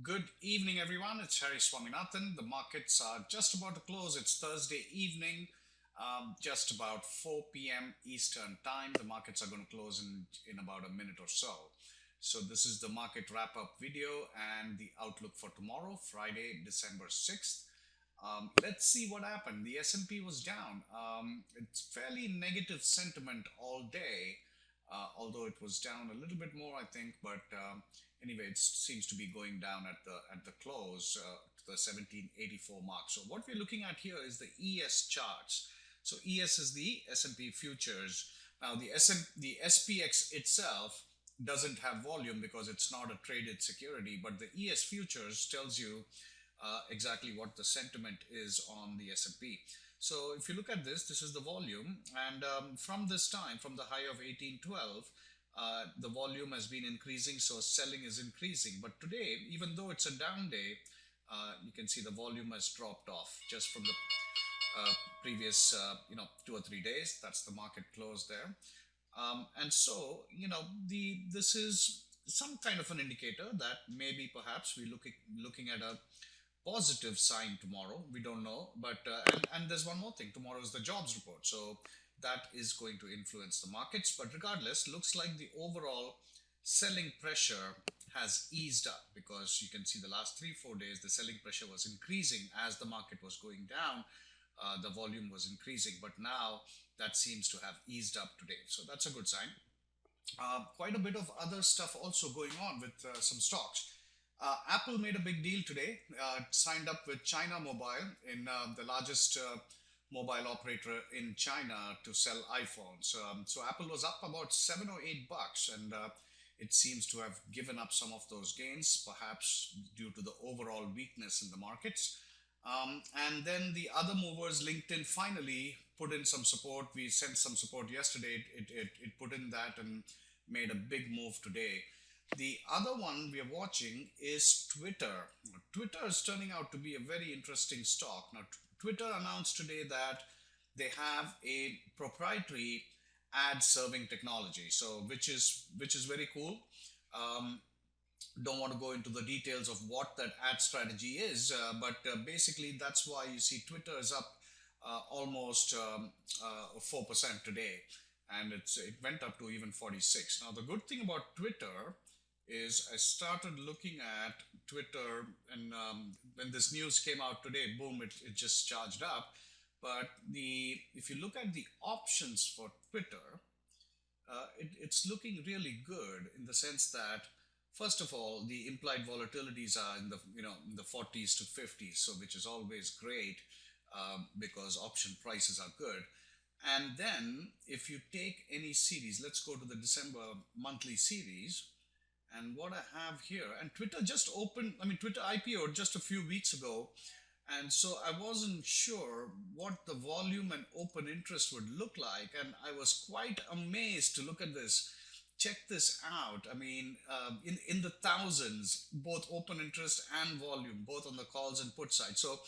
Good evening, everyone. It's Harry Swaminathan. The markets are just about to close. It's Thursday evening, just about 4 p.m. Eastern time. The markets are going to close in about a minute or so. So this is the market wrap-up video and the outlook for tomorrow, Friday, December 6th. Let's see what happened. The S&P was down. It's fairly negative sentiment all day, although it was down a little bit more, I think. But anyway, it seems to be going down at the close to the 1784 mark. So what we're looking at here is the ES charts. So ES is the S&P futures. Now the SPX itself doesn't have volume because it's not a traded security, but the ES futures tells you exactly what the sentiment is on the S&P. So if you look at this is the volume, and from this time, from the high of 1812, the volume has been increasing, so selling is increasing. But today, even though it's a down day, you can see the volume has dropped off just from the previous 2 or 3 days. That's the market close there. And so, this is some kind of an indicator that maybe perhaps we're looking at a positive sign tomorrow. We don't know, but and there's one more thing. Tomorrow is the jobs report, so that is going to influence the markets. But regardless, looks like the overall selling pressure has eased up, because you can see the last 3-4 days the selling pressure was increasing as the market was going down. The volume was increasing, but now that seems to have eased up today, so that's a good sign. Quite a bit of other stuff also going on with some stocks. Apple made a big deal today. Signed up with China Mobile, in the largest mobile operator in China, to sell iPhones. So Apple was up about $7 or $8, and it seems to have given up some of those gains, perhaps due to the overall weakness in the markets. And then the other movers, LinkedIn finally put in some support. We sent some support yesterday. It put in that and made a big move today. The other one we are watching is Twitter. Twitter is turning out to be a very interesting stock. Now, Twitter announced today that they have a proprietary ad serving technology, so which is very cool. Don't want to go into the details of what that ad strategy is, but basically that's why you see Twitter is up almost 4% today, and it went up to even 46. Now, the good thing about Twitter is I started looking at Twitter, and when this news came out today, boom, it just charged up. But if you look at the options for Twitter, it's looking really good, in the sense that, first of all, the implied volatilities are in the 40s to 50s, so which is always great, because option prices are good. And then if you take any series, let's go to the December monthly series, and what I have here, and Twitter just opened, Twitter IPO'd just a few weeks ago, and so I wasn't sure what the volume and open interest would look like, and I was quite amazed to look at this. Check this out. In the thousands, both open interest and volume, both on the calls and put side. So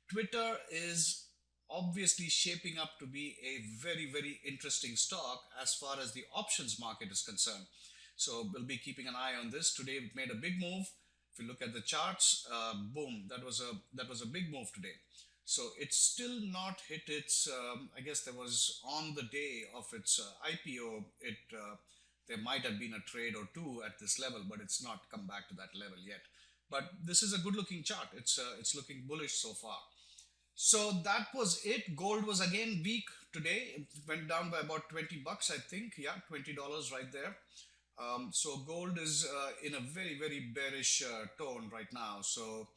Twitter is obviously shaping up to be a very, very interesting stock as far as the options market is concerned. So we'll be keeping an eye on this. Today it made a big move. If you look at the charts, boom, that was a big move today. So it's still not hit its, I guess there was, on the day of its IPO, there might have been a trade or two at this level, but it's not come back to that level yet. But this is a good looking chart. It's looking bullish so far. So that was it. Gold was again weak today. It went down by about $20, I think. Yeah, $20 right there. So gold is in a very, very bearish tone right now. So,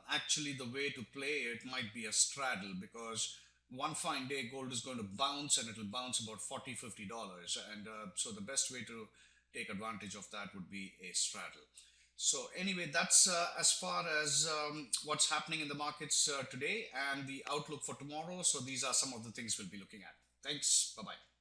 actually the way to play it might be a straddle, because one fine day gold is going to bounce, and it'll bounce about $40-50, and so the best way to take advantage of that would be a straddle. So anyway, that's as far as what's happening in the markets today and the outlook for tomorrow. So these are some of the things we'll be looking at. Thanks. Bye-bye.